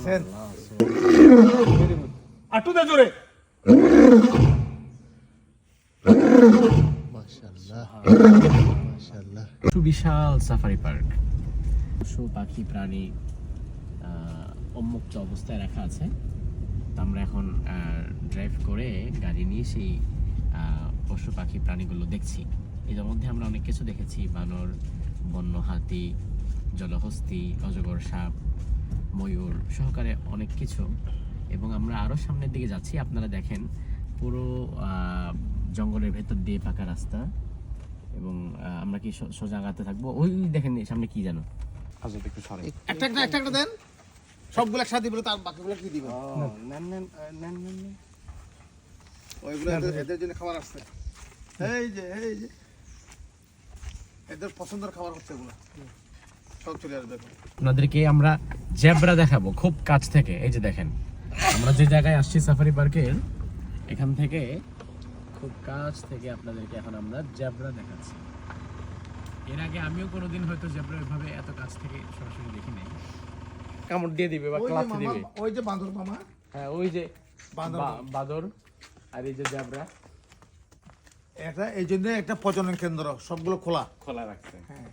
দেখছেন আটু দে জোরে। মাশাআল্লাহ মাশাআল্লাহ। সুবিশাল সাফারি পার্ক, পশু পাখি প্রাণী উন্মুক্ত অবস্থায় রাখা আছে। তো আমরা এখন ড্রাইভ করে গাড়ি নিয়ে সেই পশু পাখি প্রাণীগুলো দেখছি। এদের মধ্যে আমরা অনেক কিছু দেখেছি, বানর, বন্য হাতি, জলহস্তী, অজগর সাপ, ময়ূর সহকারে অনেক কিছু। এবং আমরা আরও সামনের দিকে যাচ্ছি, আপনারা দেখেন পুরো জঙ্গলের ভেতর দিয়ে পাকা রাস্তা। এবং আমরা কি সোজা আগাতে থাকবো। ওই দেখেন সামনে কি জানো, একটা দেন, সবগুলো একসাথে দিবেন, তার বাকিগুলো কি দিবেন? ওইগুলো এদের জন্য খাবার আসছে, এই যে এদের পছন্দের খাবার হচ্ছে এগুলো, সব চলে আসবে। আপনাদেরকে আমরা জেব্রা দেখাবো খুব কাছ থেকে। এই যে দেখেন আমরা যে জায়গায় আসছি সাফারি পার্কের, এখান থেকে খুব কাছ থেকে আপনাদেরকে এখন আমরা জেব্রা দেখাচ্ছি। এর আগে আমিও কোনোদিন হয়তো জেব্রা এভাবে এত কাছ থেকে সরাসরি দেখি নাই। কামড় দিয়ে দিবে বা ক্লাতে দিবে। ওই যে বাঁদর মামা, হ্যাঁ ওই যে বাঁদর আর এই যে জেব্রা, এটা এই জন্য একটা প্রজনন কেন্দ্র, সবগুলো খোলা রাখছে। হ্যাঁ।